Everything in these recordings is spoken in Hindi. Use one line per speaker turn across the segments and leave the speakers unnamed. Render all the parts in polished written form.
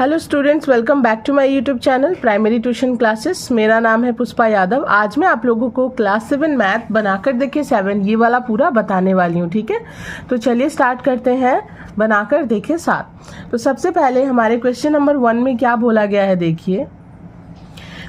Hello students, welcome back to my YouTube channel primary tuition classes. मेरा नाम है पुष्पा यादव। आज मैं आप लोगों को क्लास 7 मैथ बनाकर देखिए 7 ये वाला पूरा बताने वाली हूँ। ठीक है, तो चलिए स्टार्ट करते हैं। बनाकर देखिए 7। तो सबसे पहले हमारे क्वेश्चन नंबर 1 में क्या बोला गया है, देखिए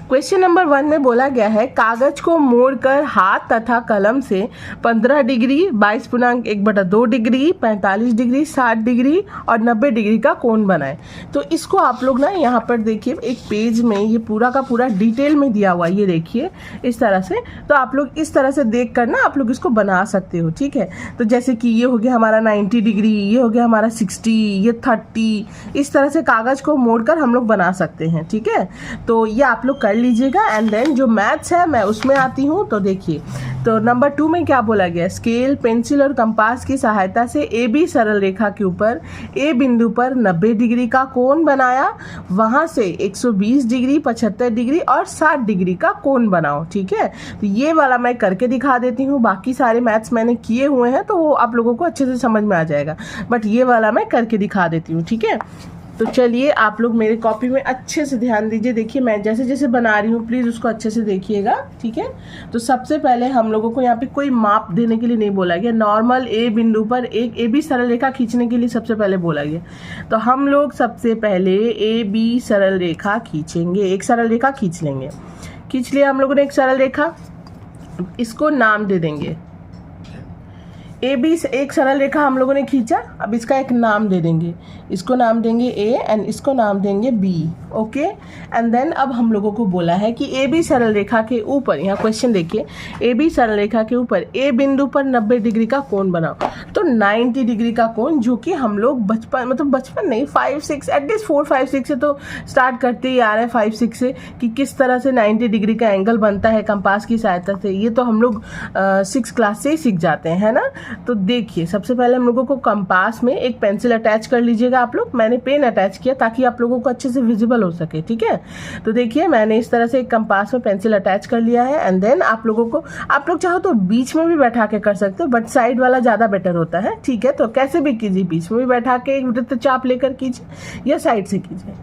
क्वेश्चन नंबर 1 में बोला गया है कागज को मोड़कर हाथ तथा कलम से 15 डिग्री 22.1/2 डिग्री 45 डिग्री 60 डिग्री और 90 डिग्री का कोण बनाए। तो इसको आप लोग ना यहाँ पर देखिए एक पेज में ये पूरा का पूरा डिटेल में दिया हुआ है, ये देखिए इस तरह से। तो आप लोग इस तरह से देख कर ना आप लोग इसको बना सकते हो। ठीक है, तो जैसे कि ये हो गया हमारा 90 डिग्री, ये हो गया हमारा 60, ये 30, इस तरह से कागज को मोड़कर हम लोग बना सकते हैं। ठीक है, तो ये आप लोग कर लीजिएगा। एंड देन जो मैथ्स है मैं उसमें आती हूँ। तो देखिए, तो नंबर 2 में क्या बोला गया, स्केल पेंसिल और कंपास की सहायता से ए बी सरल रेखा के ऊपर ए बिंदु पर 90 डिग्री का कोण बनाया, वहां से 120 डिग्री 75 डिग्री और 60 डिग्री का कोण बनाओ। ठीक है, तो ये वाला मैं करके दिखा देती हूँ। बाकी सारे मैथ्स मैंने किए हुए हैं तो वो आप लोगों को अच्छे से समझ में आ जाएगा, बट ये वाला मैं करके दिखा देती हूँ। ठीक है, तो चलिए आप लोग मेरे कॉपी में अच्छे से ध्यान दीजिए। देखिए मैं जैसे जैसे बना रही हूँ प्लीज़ उसको अच्छे से देखिएगा। ठीक है, तो सबसे पहले हम लोगों को यहाँ पे कोई माप देने के लिए नहीं बोला गया, नॉर्मल ए बिंदु पर एक ए बी सरल रेखा खींचने के लिए सबसे पहले बोला गया। तो हम लोग सबसे पहले ए बी सरल रेखा खींचेंगे, एक सरल रेखा खींच लेंगे। खींच लिया हम लोगों ने एक सरल रेखा, इसको नाम दे देंगे ए बी। एक सरल रेखा हम लोगों ने खींचा, अब इसका एक नाम दे देंगे, इसको नाम देंगे ए एंड इसको नाम देंगे बी। ओके, एंड देन अब हम लोगों को बोला है कि ए बी सरल रेखा के ऊपर, यहाँ क्वेश्चन देखिए, ए बी सरल रेखा के ऊपर ए बिंदु पर 90 डिग्री का कोण बनाओ। तो 90 डिग्री का कोण, जो कि हम लोग बचपन नहीं 5-6 एटलीस्ट 4-5-6 से तो स्टार्ट करते ही आ रहे हैं, 5-6 से, कि किस तरह से 90 डिग्री का एंगल बनता है कंपास की सहायता से। ये तो हम लोग 6 क्लास से ही सीख जाते हैं, है ना। तो देखिए सबसे पहले हम लोगों को कंपास में एक पेंसिल अटैच कर लीजिएगा आप लोग। मैंने पेन अटैच किया ताकि आप लोगों को अच्छे से विजिबल हो सके। ठीक है, तो देखिए मैंने इस तरह से एक कंपास में पेंसिल अटैच कर लिया है। एंड देन आप लोगों को, आप लोग चाहो तो बीच में भी बैठा के कर सकते हो, बट साइड वाला ज़्यादा बेटर होता है। ठीक है, तो कैसे भी कीजिए, बीच में भी बैठा के एक वृत्तचाप लेकर कीजिए या साइड से कीजिए।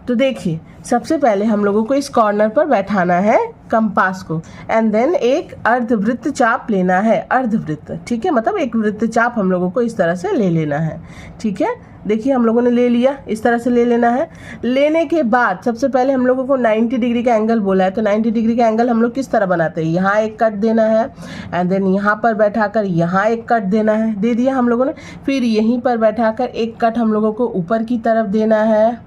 तो देखिए सबसे पहले हम लोगों को इस कॉर्नर पर बैठाना है कंपास को, एंड देन एक अर्धवृत्त चाप लेना है, अर्धवृत्त। ठीक है, मतलब एक वृत्त चाप हम लोगों को इस तरह से ले लेना है। ठीक है, देखिए हम लोगों ने ले लिया, इस तरह से ले लेना है। लेने के बाद सबसे पहले हम लोगों को 90 डिग्री का एंगल बोला है, तो 90 डिग्री का एंगल हम लोग किस तरह बनाते हैं, यहाँ एक कट देना है एंड देन यहाँ पर बैठाकर यहाँ एक कट देना है, दे दिया हम लोगों ने। फिर यहीं पर बैठाकर एक कट हम लोगों को ऊपर की तरफ देना है,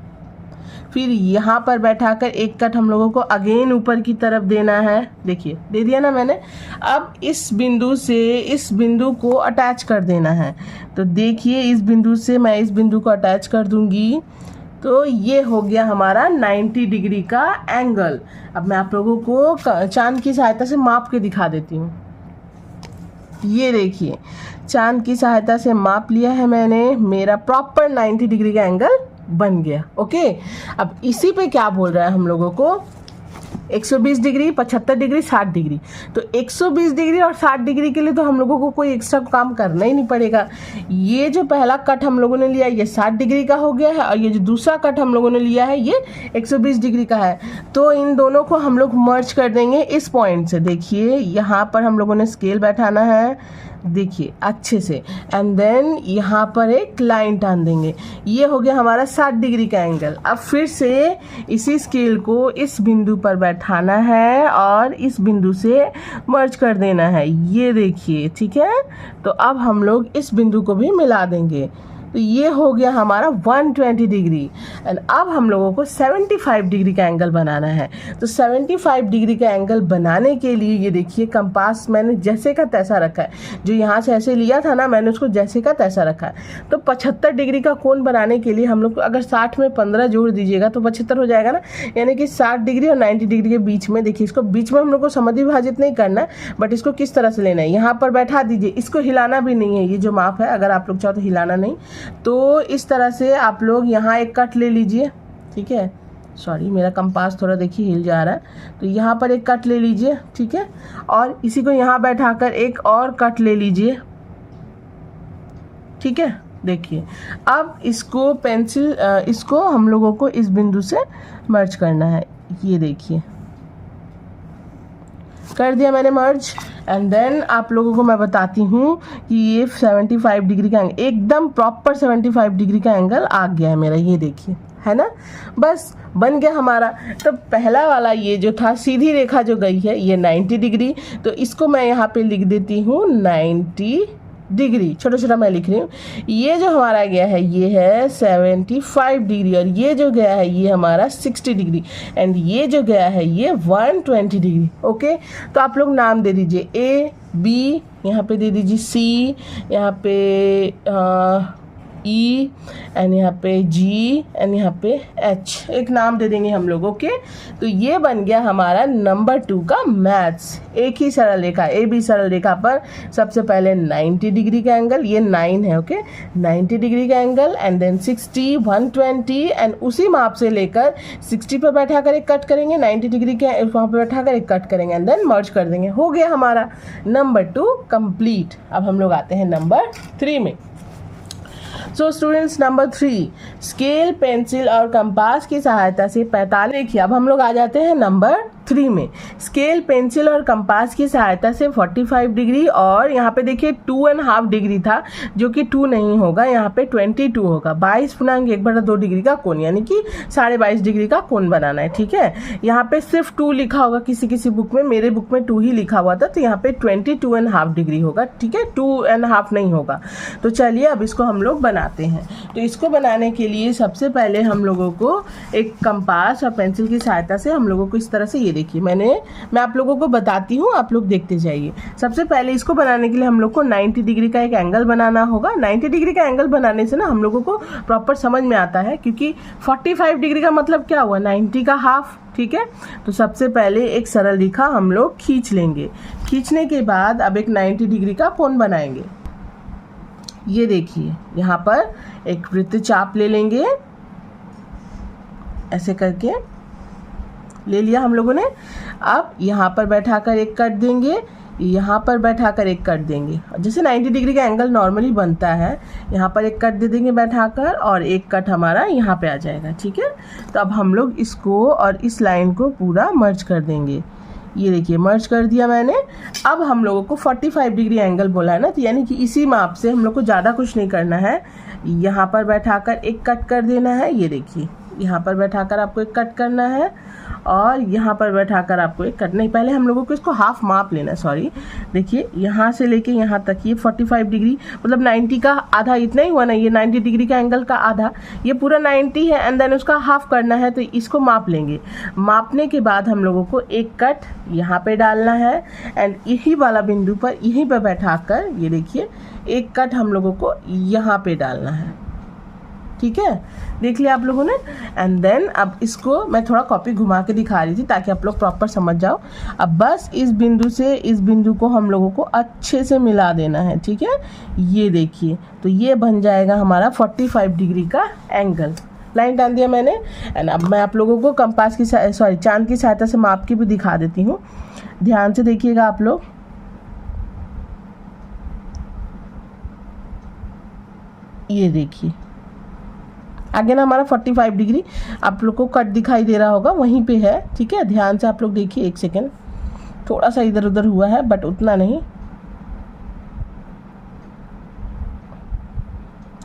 फिर यहाँ पर बैठाकर एक कट हम लोगों को अगेन ऊपर की तरफ देना है। देखिए दे दिया ना मैंने। अब इस बिंदु से इस बिंदु को अटैच कर देना है। तो देखिए इस बिंदु से मैं इस बिंदु को अटैच कर दूंगी, तो ये हो गया हमारा 90 डिग्री का एंगल। अब मैं आप लोगों को चांद की सहायता से माप के दिखा देती हूँ। ये देखिए चांद की सहायता से माप लिया है मैंने, मेरा प्रॉपर 90 डिग्री का एंगल बन गया। ओके, अब इसी पे क्या बोल रहा है हम लोगों को, 120 डिग्री 75 डिग्री 60 डिग्री। तो 120 डिग्री और 60 डिग्री के लिए तो हम लोगों को कोई एक्स्ट्रा काम करना ही नहीं पड़ेगा। ये जो पहला कट हम लोगों ने लिया ये 60 डिग्री का हो गया है, और ये जो दूसरा कट हम लोगों ने लिया है ये 120 डिग्री का है। तो इन दोनों को हम लोग मर्ज कर देंगे इस पॉइंट से। देखिए यहाँ पर हम लोगों ने स्केल बैठाना है, देखिए अच्छे से, एंड देन यहाँ पर एक लाइन टान देंगे। ये हो गया हमारा 60 डिग्री का एंगल। अब फिर से इसी स्केल को इस बिंदु पर बैठाना है और इस बिंदु से मर्ज कर देना है, ये देखिए। ठीक है, तो अब हम लोग इस बिंदु को भी मिला देंगे, तो ये हो गया हमारा 120 डिग्री। एंड अब हम लोगों को 75 डिग्री का एंगल बनाना है। तो 75 डिग्री का एंगल बनाने के लिए ये देखिए कंपास मैंने जैसे का तैसा रखा है, जो यहाँ से ऐसे लिया था ना मैंने उसको जैसे का तैसा रखा है। तो 75 डिग्री का कोण बनाने के लिए हम लोग अगर 60 में 15 जोड़ दीजिएगा तो 75 हो जाएगा ना, यानी कि 60 डिग्री और 90 डिग्री के बीच में। देखिए इसको बीच में हम लोग को समद्विभाजित नहीं करना है, बट इसको किस तरह से लेना है, यहाँ पर बैठा दीजिए, इसको हिलाना भी नहीं है। ये जो माप है अगर आप लोग चाहो तो हिलाना नहीं, तो इस तरह से आप लोग यहाँ एक कट ले लीजिए। ठीक है, सॉरी मेरा कंपास थोड़ा देखिए हिल जा रहा है, तो यहाँ पर एक कट ले लीजिए। ठीक है, और इसी को यहाँ बैठाकर एक और कट ले लीजिए। ठीक है, देखिए अब इसको पेंसिल इसको हम लोगों को इस बिंदु से मर्ज करना है। ये देखिए कर दिया मैंने मर्ज। एंड देन आप लोगों को मैं बताती हूँ कि ये 75 डिग्री का एंगल, एकदम प्रॉपर 75 डिग्री का एंगल आ गया है मेरा। ये देखिए है ना, बस बन गया हमारा। तो पहला वाला ये जो था सीधी रेखा जो गई है ये 90 डिग्री, तो इसको मैं यहाँ पे लिख देती हूँ 90 डिग्री, छोटा छोटा मैं लिख रही हूँ। ये जो हमारा गया है ये है 75 डिग्री, और ये जो गया है ये हमारा 60 डिग्री, एंड ये जो गया है ये 120 डिग्री। ओके, तो आप लोग नाम दे दीजिए ए बी, यहाँ पे दे दीजिए सी, यहाँ पे ई, एंड यहाँ पे जी, एंड यहाँ पे एच, एक नाम दे देंगे हम लोग। ओके, तो ये बन गया हमारा नंबर 2 का मैथ्स। एक ही सरल रेखा, ए बी सरल रेखा पर सबसे पहले 90 डिग्री का एंगल, ये 9 है। ओके, 90 डिग्री का एंगल, एंड देन 60, 120, एंड उसी माप से लेकर 60 पर बैठा कर एक कट करेंगे, 90 डिग्री के वहाँ पर बैठा कर एक कट करेंगे, एंड देन मर्ज कर देंगे। हो गया हमारा नंबर 2 कंप्लीट। अब हम लोग आते हैं नंबर 3 में। So students, number 3, scale, pencil और कंपास की सहायता से 45। देखिए अब हम लोग आ जाते हैं नंबर 3 में। स्केल, पेंसिल और कंपास की सहायता से 45 डिग्री, और यहाँ पे देखिए 2.5 डिग्री था जो कि 2 नहीं होगा, यहाँ पे 22 होगा। 22.1/2 डिग्री का कोण, यानी कि 22.5 डिग्री का कोण बनाना है। ठीक है, यहाँ पे सिर्फ 2 लिखा होगा किसी किसी बुक में, मेरे बुक में 2 ही लिखा हुआ था, तो यहाँ पे 22.5 डिग्री होगा। ठीक है, 2.5 नहीं होगा। तो चलिए अब इसको हम लोग बनाते हैं। तो इसको बनाने के लिए सबसे पहले हम लोगों को एक कंपास और पेंसिल की सहायता से हम लोगों को इस तरह से, ये देखिए मैं आप लोगों को बताती हूँ, आप लोग देखते जाइए। सबसे पहले इसको बनाने के लिए हम लोग को 90 डिग्री का एक एंगल बनाना होगा। 90 डिग्री का एंगल बनाने से ना हम लोगों को प्रॉपर समझ में आता है, क्योंकि 45 डिग्री का मतलब क्या हुआ, 90 का हाफ। ठीक है, तो सबसे पहले एक सरल रेखा हम लोग खींच लेंगे। खींचने के बाद अब एक 90 डिग्री का कोण बनाएंगे। ये देखिए यहाँ पर एक वृत्त चाप ले लेंगे, ऐसे करके ले लिया हम लोगों ने। अब यहाँ पर बैठाकर एक कट देंगे, यहाँ पर बैठाकर एक कट देंगे। जैसे 90 डिग्री का एंगल नॉर्मली बनता है, यहाँ पर एक कट दे देंगे बैठाकर, और एक कट हमारा यहाँ पे आ जाएगा। ठीक है, तो अब हम लोग इसको और इस लाइन को पूरा मर्ज कर देंगे। ये देखिए मर्ज कर दिया मैंने। अब हम लोगों को 45 डिग्री एंगल बोला है ना, तो यानी कि इसी माप से हम लोग को ज़्यादा कुछ नहीं करना है। यहाँ पर बैठाकर एक कट कर देना है। ये देखिए यहाँ पर बैठाकर आपको एक कट करना है, और यहाँ पर बैठाकर आपको एक कट, नहीं पहले हम लोगों को इसको हाफ माप लेना है, सॉरी। देखिए यहाँ से लेके यहाँ तक ये 45 डिग्री, मतलब 90 का आधा इतना ही हुआ ना, ये 90 डिग्री का एंगल का आधा, ये पूरा 90 है, एंड देन उसका हाफ करना है, तो इसको माप लेंगे। मापने के बाद हम लोगों को एक कट यहाँ पे डालना है, एंड यही वाला बिंदु पर यहीं पर बैठाकर ये देखिए एक कट हम लोगों को यहाँ पे डालना है। ठीक है, देख लिया आप लोगों ने। एंड देन अब इसको मैं थोड़ा कॉपी घुमा के दिखा रही थी ताकि आप लोग प्रॉपर समझ जाओ। अब बस इस बिंदु से इस बिंदु को हम लोगों को अच्छे से मिला देना है। ठीक है, ये देखिए, तो ये बन जाएगा हमारा 45 डिग्री का एंगल। लाइन डाल दिया मैंने। एंड अब मैं आप लोगों को कंपास की चांद की सहायता से माप के भी दिखा देती हूँ। ध्यान से देखिएगा आप लोग। ये देखिए आगे ना हमारा 45 डिग्री आप लोग को कट दिखाई दे रहा होगा, वहीं पे है। ठीक है, ध्यान से आप लोग देखिए, एक सेकेंड, थोड़ा सा इधर उधर हुआ है बट उतना नहीं।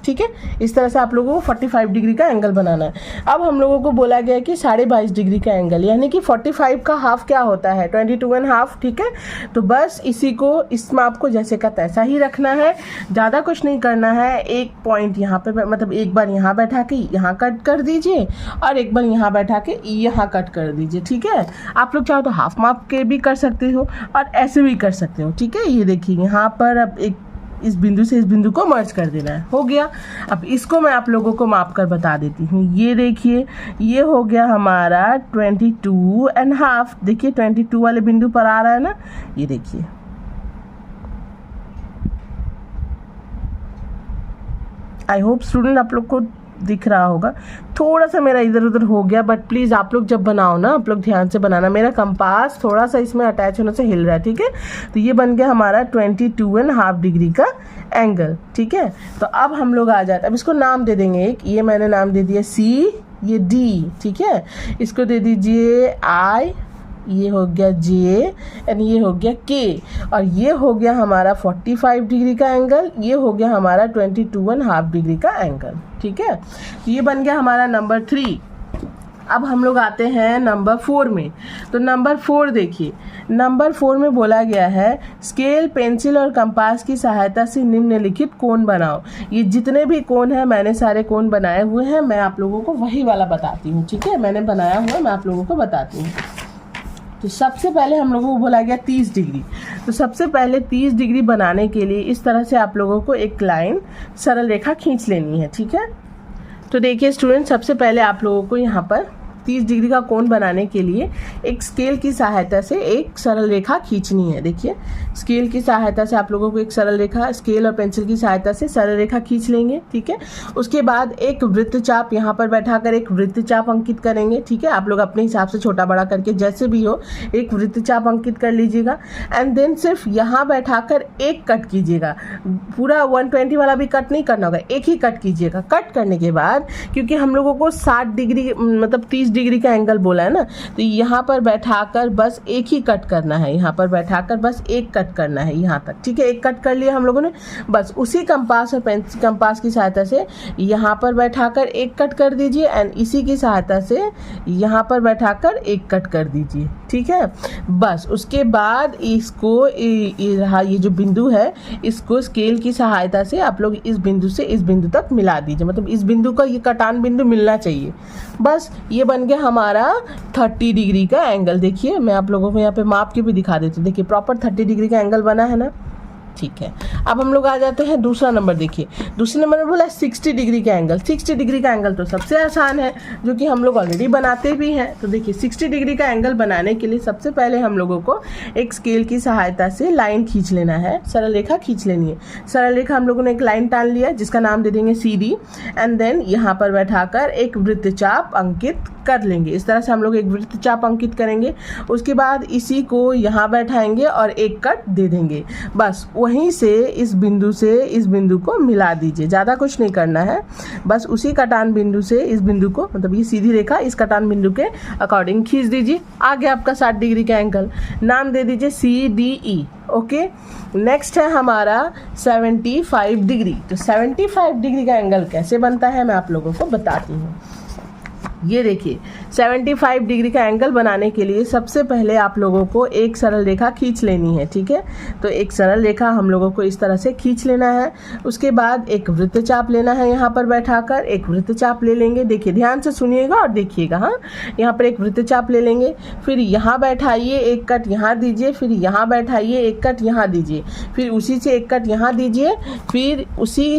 ठीक है, इस तरह से आप लोगों को 45 डिग्री का एंगल बनाना है। अब हम लोगों को बोला गया है कि 22.5 डिग्री का एंगल, यानी कि 45 का हाफ क्या होता है, 22.5। ठीक है, तो बस इसी को, इस माप को जैसे का तैसा ही रखना है, ज़्यादा कुछ नहीं करना है। एक पॉइंट यहाँ पे, मतलब एक बार यहाँ बैठा के यहाँ कट कर दीजिए, और एक बार यहाँ बैठा के यहाँ कट कर दीजिए। ठीक है, आप लोग चाहो तो हाफ माप के भी कर सकते हो और ऐसे भी कर सकते हो। ठीक है, ये देखिए यहाँ पर अब एक इस बिंदु से इस बिंदु को मर्ज कर देना है, हो गया। अब इसको मैं आप लोगों को माप कर बता देती हूँ। ये देखिए ये हो गया हमारा 22.5। देखिए 22 वाले बिंदु पर आ रहा है ना, ये देखिए। आई होप स्टूडेंट आप लोग को दिख रहा होगा, थोड़ा सा मेरा इधर उधर हो गया, बट प्लीज़ आप लोग जब बनाओ ना, आप लोग ध्यान से बनाना। मेरा कंपास थोड़ा सा इसमें अटैच होने से हिल रहा है, ठीक है। तो ये बन गया हमारा 22.5 डिग्री का एंगल, ठीक है। तो अब हम लोग आ जाते, अब इसको नाम दे देंगे एक, ये मैंने नाम दे दिया C, ये D, ठीक है। इसको दे दीजिए I, ये हो गया J एंड ये हो गया K, और ये हो गया हमारा 45 डिग्री का एंगल, ये हो गया हमारा 22.5 डिग्री का एंगल, ठीक है। तो ये बन गया हमारा नंबर 3। अब हम लोग आते हैं नंबर 4 में। तो नंबर 4 देखिए, नंबर 4 में बोला गया है स्केल, पेंसिल और कंपास की सहायता से निम्नलिखित कोण बनाओ। ये जितने भी कोण हैं, मैंने सारे कोण बनाए हुए हैं, मैं आप लोगों को वही वाला बताती हूँ, ठीक है। मैंने बनाया हुआ, मैं आप लोगों को बताती हूँ। तो सबसे पहले हम लोगों को बोला गया 30 डिग्री। तो सबसे पहले 30 डिग्री बनाने के लिए इस तरह से आप लोगों को एक लाइन, सरल रेखा खींच लेनी है, ठीक है। तो देखिए स्टूडेंट, सबसे पहले आप लोगों को यहाँ पर 30 डिग्री का कोण बनाने के लिए एक स्केल की सहायता से एक सरल रेखा खींचनी है। देखिए स्केल की सहायता से आप लोगों को एक सरल रेखा, स्केल और पेंसिल की सहायता से सरल रेखा खींच लेंगे, ठीक है। उसके बाद एक वृत्तचाप यहाँ पर बैठाकर एक वृत्तचाप अंकित करेंगे, ठीक है। आप लोग अपने हिसाब से छोटा बड़ा करके जैसे भी हो एक वृत्तचाप अंकित कर लीजिएगा। एंड देन सिर्फ यहाँ बैठाकर एक कट कीजिएगा, पूरा 120 वाला भी कट नहीं करना होगा, एक ही कट कीजिएगा। कट करने के बाद, क्योंकि हम लोगों को 60 डिग्री मतलब 30 डिग्री का एंगल बोला है ना, तो यहाँ पर बैठाकर बस एक ही कट करना है, यहाँ पर बैठाकर बस एक कट करना है यहाँ तक, ठीक है। एक कट कर लिया हम लोगों ने, बस उसी कंपास और पेंसिल कंपास की सहायता से यहाँ पर बैठाकर एक कट कर दीजिए एंड इसी की सहायता से यहाँ पर बैठाकर एक कट कर दीजिए, ठीक है। बस उसके बाद इसको ये जो बिंदु है, इसको स्केल की सहायता से आप लोग इस बिंदु से इस बिंदु तक मिला दीजिए, मतलब इस बिंदु का ये कटान बिंदु मिलना चाहिए। बस ये बन गया हमारा 30 डिग्री का एंगल। देखिए मैं आप लोगों को यहाँ पे माप के भी दिखा देती हूँ। देखिए प्रॉपर 30 डिग्री का एंगल बना है ना, ठीक है। अब हम लोग आ जाते हैं दूसरा नंबर। देखिए दूसरे नंबर में बोला 60 डिग्री का एंगल। 60 डिग्री का एंगल तो सबसे आसान है, जो कि हम लोग ऑलरेडी बनाते भी हैं। तो देखिए 60 डिग्री का एंगल बनाने के लिए सबसे पहले हम लोगों को एक स्केल की सहायता से लाइन खींच लेना है, सरल रेखा खींच लेनी है। सरल रेखा हम लोगों ने एक लाइन टान लिया जिसका नाम दे देंगे CD, एंड देन यहाँ पर बैठाकर एक वृत्तचाप अंकित कर लेंगे। इस तरह से हम लोग एक वृत्तचाप अंकित करेंगे। उसके बाद इसी को यहाँ बैठाएंगे और एक कट दे देंगे। बस वहीं से इस बिंदु को मिला दीजिए, ज़्यादा कुछ नहीं करना है। बस उसी कटान बिंदु से इस बिंदु को, मतलब ये सीधी रेखा इस कटान बिंदु के अकॉर्डिंग खींच दीजिए। आ गया आपका 60 डिग्री का एंगल। नाम दे दीजिए CDE, ओके। नेक्स्ट है हमारा 75 डिग्री। तो 75 डिग्री का एंगल कैसे बनता है मैं आप लोगों को बताती हूँ। ये देखिए 75 डिग्री का एंगल बनाने के लिए सबसे पहले आप लोगों को एक सरल रेखा खींच लेनी है, ठीक है। तो एक सरल रेखा हम लोगों को इस तरह से खींच लेना है। उसके बाद एक वृत्तचाप लेना है, यहाँ पर बैठाकर एक वृत्तचाप ले लेंगे। देखिए ध्यान से सुनिएगा और देखिएगा, हाँ। यहाँ पर एक वृत्तचाप ले लेंगे, फिर यहाँ बैठाइए, एक कट यहाँ दीजिए, फिर यहाँ बैठाइए, एक कट यहाँ दीजिए, फिर उसी से एक कट यहाँ दीजिए, फिर उसी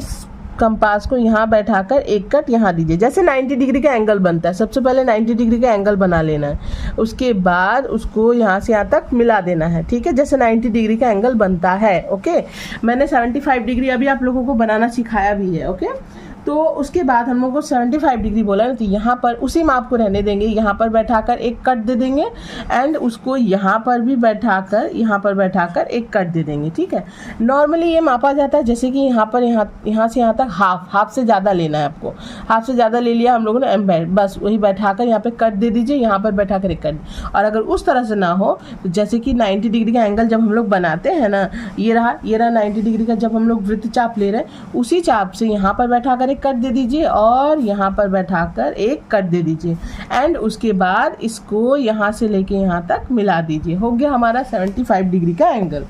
कंपास को यहाँ बैठाकर एक कट यहाँ दीजिए। जैसे 90 डिग्री का एंगल बनता है, सबसे पहले 90 डिग्री का एंगल बना लेना है। उसके बाद उसको यहाँ से यहाँ तक मिला देना है, ठीक है, जैसे 90 डिग्री का एंगल बनता है, ओके। मैंने 75 डिग्री अभी आप लोगों को बनाना सिखाया भी है, ओके। तो उसके बाद हम लोग को 75 डिग्री बोला ना, तो यहाँ पर उसी माप को रहने देंगे। यहाँ पर बैठाकर एक कट दे देंगे एंड उसको यहाँ पर भी बैठाकर बैठाकर एक कट दे देंगे, ठीक है। नॉर्मली ये मापा जाता है जैसे कि यहाँ से यहाँ तक हाफ से ज़्यादा लेना है आपको। हाफ से ज़्यादा ले लिया हम लोगों ने, बस वही बैठाकर यहाँ पे कट दे दीजिए, यहाँ पर बैठाकर एक कट। और अगर उस तरह से ना हो तो जैसे कि 90 डिग्री का एंगल जब हम लोग बनाते हैं ना, ये रहा 90 डिग्री का, जब हम लोग वृत्तचाप ले रहे हैं उसी चाप से यहाँ पर बैठाकर कट दे दीजिए और यहाँ पर बैठाकर एक कट दे दीजिए एंड उसके बाद इसको यहाँ से लेके यहाँ तक मिला दीजिए। हो गया हमारा 75 डिग्री का एंगल।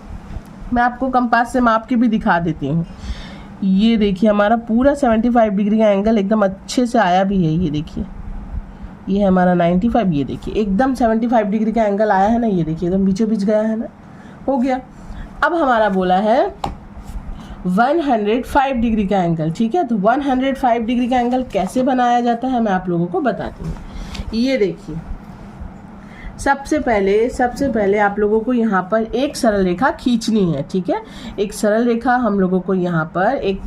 मैं आपको कंपास से माप के भी दिखा देती हूँ। ये देखिए हमारा पूरा 75 डिग्री का एंगल एकदम अच्छे से आया भी है। ये देखिए ये है हमारा 95, ये देखिए एकदम 75 डिग्री का एंगल आया है ना, ये देखिए एकदम बीचों बीच गया है ना, हो गया। अब हमारा बोला है 105 डिग्री का एंगल, ठीक है। तो 105 डिग्री का एंगल कैसे बनाया जाता है मैं आप लोगों को बताती हूँ। ये देखिए सबसे पहले आप लोगों को यहाँ पर एक सरल रेखा खींचनी है, ठीक है। एक सरल रेखा हम लोगों को यहाँ पर एक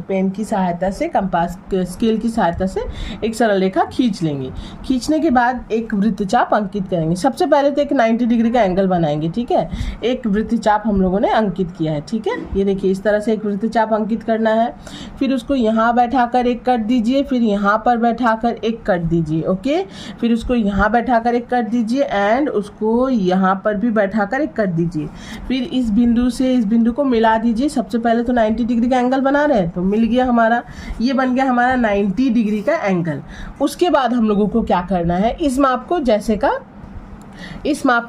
पेन की सहायता से, कंपास स्केल की सहायता से एक सरल रेखा खींच लेंगे। खींचने के बाद एक वृत्तचाप अंकित करेंगे। सबसे पहले तो एक 90 डिग्री का एंगल बनाएंगे, ठीक है। एक वृत्तचाप हम लोगों ने अंकित किया है, ठीक है। ये देखिए इस तरह से एक वृत्तचाप अंकित करना है। फिर उसको यहाँ बैठाकर एक कट दीजिए, फिर यहाँ पर बैठाकर एक कट दीजिए, ओके। फिर उसको यहाँ बैठाकर एक कट दीजिए एंड उसको यहाँ पर भी बैठाकर एक कट दीजिए। फिर इस बिंदु से इस बिंदु को मिला दीजिए। सबसे पहले तो 90 डिग्री का एंगल बना रहे हैं, तो मिल गया हमारा, ये बन गया हमारा 90 डिग्री का एंगल। उसके बाद हम लोगों को क्या करना है, इस माप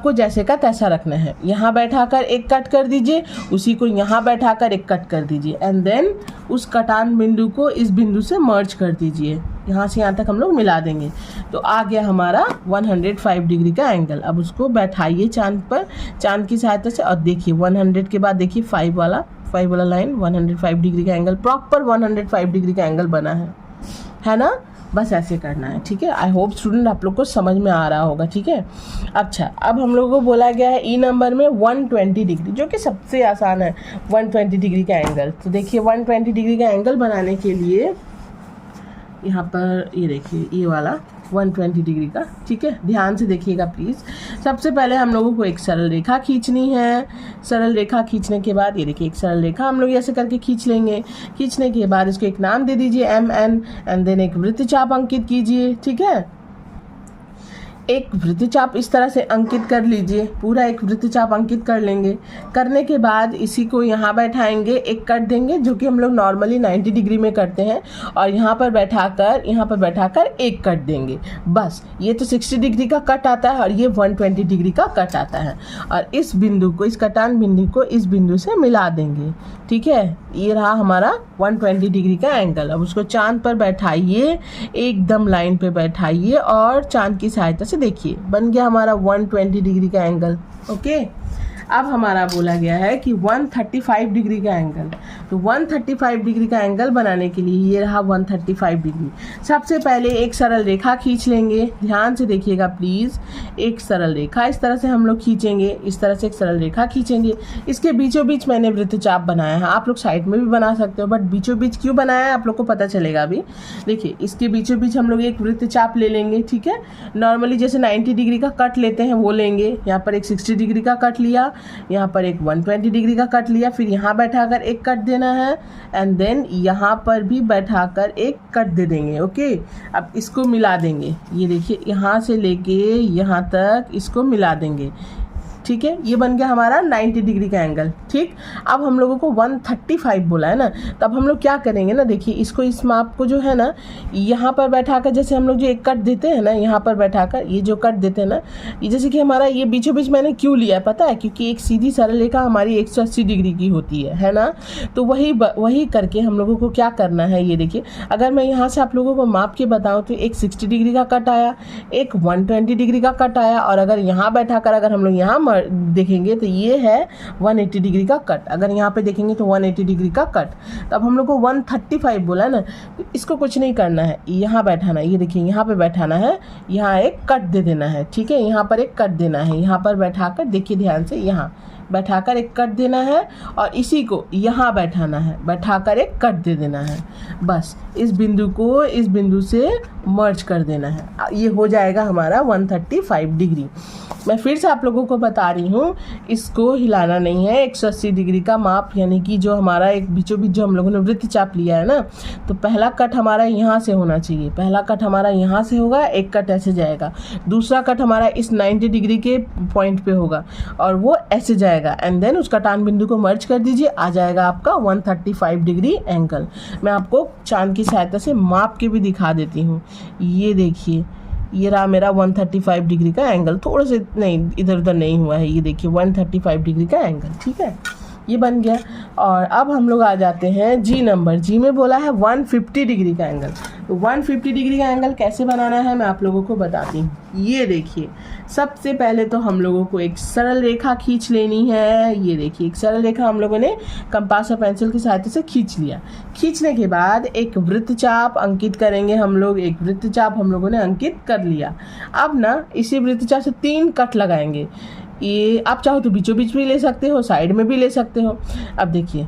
को जैसे का तैसा रखना है। यहाँ बैठाकर एक कट कर दीजिए, उसी को यहाँ बैठाकर एक कट कर दीजिए एंड देन उस कटान बिंदु को इस बिंदु से मर्ज कर दीजिए। यहाँ से यहाँ तक हम लोग मिला देंगे, तो आ गया हमारा 105 डिग्री का एंगल। अब उसको बैठाइए चांद पर, चांद की सहायता से, और देखिए 100 के बाद देखिए 5 वाला लाइन, 105 डिग्री का एंगल, प्रॉपर 105 डिग्री का एंगल बना है ना। बस ऐसे करना है, ठीक है। आई होप स्टूडेंट आप लोग को समझ में आ रहा होगा, ठीक है। अच्छा, अब हम लोगों को बोला गया है ई नंबर में 120 डिग्री, जो कि सबसे आसान है 120 डिग्री का एंगल। तो देखिए 120 डिग्री का एंगल बनाने के लिए यहाँ पर ये देखिए ये वाला 120 डिग्री का, ठीक है। ध्यान से देखिएगा प्लीज़। सबसे पहले हम लोगों को एक सरल रेखा खींचनी है। सरल रेखा खींचने के बाद ये देखिए एक सरल रेखा हम लोग ऐसे करके खींच लेंगे। खींचने के बाद इसको एक नाम दे दीजिए MN एंड देन एक वृत्तचाप अंकित कीजिए, ठीक है। एक वृत्तचाप इस तरह से अंकित कर लीजिए, पूरा एक वृत्तचाप अंकित कर लेंगे। करने के बाद इसी को यहाँ बैठाएंगे, एक कट देंगे जो कि हम लोग नॉर्मली 90 डिग्री में करते हैं, और यहाँ पर बैठाकर एक कट देंगे। बस ये तो 60 डिग्री का कट आता है और ये 120 डिग्री का कट आता है, और इस बिंदु को, इस कटान बिंदु को इस बिंदु से मिला देंगे, ठीक है। ये रहा हमारा 120 डिग्री का एंगल। अब उसको चांद पर बैठाइए, एकदम लाइन पे बैठाइए और चांद की सहायता से देखिए बन गया हमारा 120 डिग्री का एंगल, ओके। अब हमारा बोला गया है कि 135 डिग्री का एंगल, तो 135 डिग्री का एंगल बनाने के लिए ये रहा 135 डिग्री। सबसे पहले एक सरल रेखा खींच लेंगे, ध्यान से देखिएगा प्लीज़। एक सरल रेखा इस तरह से हम लोग खींचेंगे, इस तरह से एक सरल रेखा खींचेंगे। इसके बीचों बीच मैंने वृत्तचाप बनाया है, आप लोग साइड में भी बना सकते हो, बट बीचों बीच क्यों बनाया है आप लोग को पता चलेगा अभी। देखिए इसके बीचों बीच हम लोग एक वृत्तचाप ले लेंगे, ठीक है। नॉर्मली जैसे 90 डिग्री का कट लेते हैं वो लेंगे। यहाँ पर एक 60 डिग्री का कट लिया, यहाँ पर एक 120 डिग्री का कट लिया, फिर यहाँ बैठाकर एक कट देना है एंड देन यहाँ पर भी बैठाकर एक कट दे देंगे, ओके। अब इसको मिला देंगे, ये देखिए यहाँ से लेके यहाँ तक इसको मिला देंगे, ठीक है। ये बन गया हमारा 90 डिग्री का एंगल, ठीक। अब हम लोगों को 135 बोला है ना, तो अब हम लोग क्या करेंगे ना, देखिए इसको, इस माप को जो है ना यहाँ पर बैठाकर, जैसे हम लोग जो एक कट देते हैं ना, यहाँ पर बैठाकर ये जो कट देते हैं ना, ये जैसे कि हमारा ये बीचों बीच मैंने क्यों लिया है पता है, क्योंकि एक सीधी सरल रेखा हमारी 180 डिग्री की होती है ना। तो वही करके हम लोगों को क्या करना है, ये देखिए अगर मैं यहाँ से आप लोगों को माप के बताऊँ तो एक 60 डिग्री का कट आया, एक 120 डिग्री का कट आया, और अगर यहाँ बैठाकर अगर हम लोग यहाँ देखेंगे तो ये है 180 डिग्री का कट। अगर यहाँ पे देखेंगे तो 180 डिग्री का कट। तो अब हम लोग को 135 बोला ना, तो इसको कुछ नहीं करना है, यहाँ बैठाना है, ये देखिए यहाँ पे बैठाना है, यहाँ एक कट दे देना है, ठीक है। यहाँ पर एक कट देना है, यहाँ पर बैठाकर देखिए ध्यान से, यहाँ बैठाकर एक कट देना है और इसी को यहाँ बैठाना है, बैठाकर एक कट दे देना है। बस इस बिंदु को इस बिंदु से मर्ज कर देना है, ये हो जाएगा हमारा 135 डिग्री। मैं फिर से आप लोगों को बता रही हूँ, इसको हिलाना नहीं है। 180 डिग्री का माप, यानी कि जो हमारा एक बीचों बीच जो हम लोगों ने वृत्तचाप लिया है ना, तो पहला कट हमारा यहाँ से होना चाहिए, पहला कट हमारा यहाँ से होगा, एक कट ऐसे जाएगा, दूसरा कट हमारा इस 90 डिग्री के पॉइंट पे होगा और वो ऐसे जाएगा, एंड देन उस कटान बिंदु को मर्ज कर दीजिए, आ जाएगा आपका 135 डिग्री एंगल। मैं आपको चांद की सहायता से माप के भी दिखा देती हूँ। ये देखिए ये रहा मेरा 135 डिग्री का एंगल, थोड़ा से नहीं इधर उधर नहीं हुआ है, ये देखिए 135 डिग्री का एंगल, ठीक है। ये बन गया। और अब हम लोग आ जाते हैं जी नंबर। जी में बोला है 150 डिग्री का एंगल। तो 150 डिग्री का एंगल कैसे बनाना है मैं आप लोगों को बताती हूँ। ये देखिए, सबसे पहले तो हम लोगों को एक सरल रेखा खींच लेनी है। ये देखिए, एक सरल रेखा हम लोगों ने कंपास और पेंसिल की सहायता से खींच लिया। खींचने के बाद एक वृत्तचाप अंकित करेंगे हम लोग। एक वृत्तचाप हम लोगों ने अंकित कर लिया। अब ना इसी वृत्तचाप से 3 कट लगाएंगे। ये आप चाहो तो बीचों बीच भी ले सकते हो, साइड में भी ले सकते हो। अब देखिए,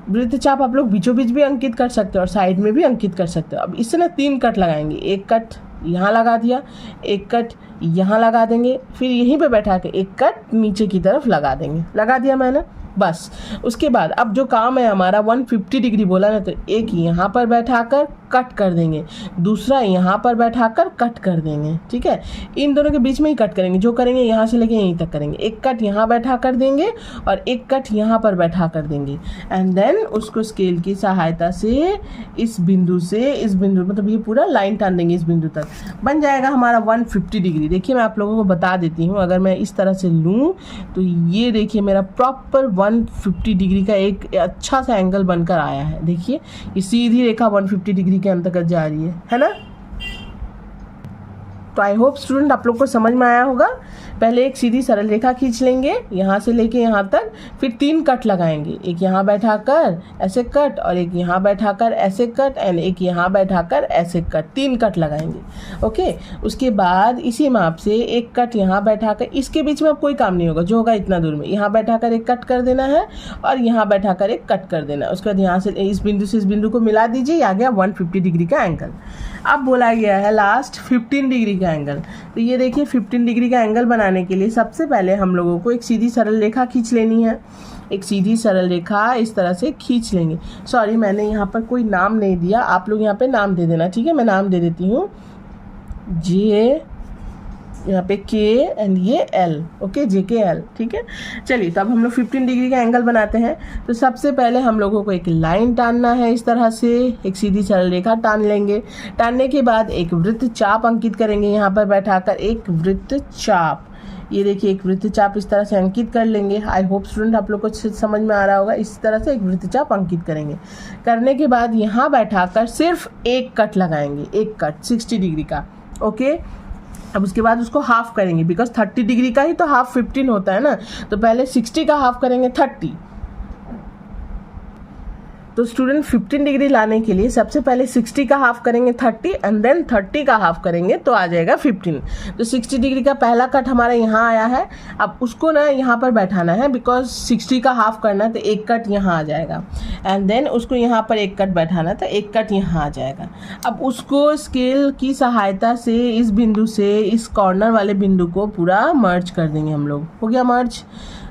वृत्तचाप आप लोग बीचों बीच भी अंकित कर सकते हो और साइड में भी अंकित कर सकते हो। अब इससे ना 3 कट लगाएंगे। एक कट यहाँ लगा दिया, एक कट यहाँ लगा देंगे, फिर यहीं पे बैठा के एक कट नीचे की तरफ लगा देंगे। लगा दिया मैंने, बस। उसके बाद अब जो काम है हमारा 150 डिग्री बोला ना, तो एक यहाँ पर बैठाकर कट कर देंगे, दूसरा यहाँ पर बैठाकर कट कर देंगे। ठीक है, इन दोनों के बीच में ही कट करेंगे। जो करेंगे यहाँ से लेके यहीं तक करेंगे। एक कट यहाँ बैठा कर देंगे और एक कट यहाँ पर बैठा कर देंगे। एंड देन उसको स्केल की सहायता से इस बिंदु से इस बिंदु, मतलब ये पूरा लाइन टान देंगे इस बिंदु तक। बन जाएगा हमारा 150 डिग्री। देखिए, मैं आप लोगों को बता देती हूँ। अगर मैं इस तरह से लूँ तो ये देखिए मेरा प्रॉपर 150 डिग्री का एक अच्छा सा एंगल बनकर आया है। देखिए, ये सीधी रेखा 150 डिग्री के अंतर्गत जा रही है ना। तो आई होप स्टूडेंट आप लोग को समझ में आया होगा। पहले एक सीधी सरल रेखा खींच लेंगे यहाँ से लेके यहाँ तक, फिर 3 कट लगाएंगे। एक यहाँ बैठाकर ऐसे कट, और एक यहाँ बैठाकर ऐसे कट, एंड एक यहाँ बैठाकर ऐसे कट। 3 कट लगाएंगे। ओके, उसके बाद इसी माप से एक कट यहाँ बैठाकर, इसके बीच में अब कोई काम नहीं होगा, जो होगा इतना दूर में यहाँ बैठाकर एक कट कर देना है और यहाँ बैठाकर एक कट कर देना है। उसके बाद यहाँ से इस बिंदु से इस बिंदु को मिला दीजिए, आ गया 150 डिग्री का एंगल। अब बोला गया है लास्ट 15 डिग्री का एंगल। तो ये देखिए, 15 डिग्री का एंगल बनाने के लिए सबसे पहले हम लोगों को एक सीधी सरल रेखा खींच लेनी है। एक सीधी सरल रेखा इस तरह से खींच लेंगे। सॉरी, मैंने यहाँ पर कोई नाम नहीं दिया, आप लोग यहाँ पे नाम दे देना। ठीक है, मैं नाम दे देती हूँ, जे, यहाँ पे के एंड ये एल। ओके, जे के एल। ठीक है, चलिए तो अब हम लोग 15 डिग्री का एंगल बनाते हैं। तो सबसे पहले हम लोगों को एक लाइन टानना है। इस तरह से एक सीधी सरल रेखा टान लेंगे। टानने के बाद एक वृत्तचाप अंकित करेंगे यहाँ पर बैठाकर, एक वृत्तचाप। ये देखिए, एक वृत्तचाप इस तरह से अंकित कर लेंगे। आई होप स्टूडेंट आप लोग को समझ में आ रहा होगा। इस तरह से एक वृत्तचाप अंकित करेंगे। करने के बाद यहाँ बैठाकर सिर्फ एक कट लगाएंगे, एक कट 60 डिग्री का। ओके, अब उसके बाद उसको हाफ करेंगे, बिकॉज 30 डिग्री का ही तो हाफ 15 होता है ना। तो पहले 60 का हाफ करेंगे 30। तो स्टूडेंट 15 डिग्री लाने के लिए सबसे पहले 60 का हाफ करेंगे 30, एंड देन 30 का हाफ करेंगे तो आ जाएगा 15। तो 60 डिग्री का पहला कट हमारा यहाँ आया है। अब उसको ना यहाँ पर बैठाना है, बिकॉज 60 का हाफ करना है तो एक कट यहाँ आ जाएगा, एंड देन उसको यहाँ पर एक कट बैठाना है तो एक कट यहाँ आ जाएगा। अब उसको स्केल की सहायता से इस बिंदु से इस कॉर्नर वाले बिंदु को पूरा मर्ज कर देंगे हम लोग। हो गया मर्ज।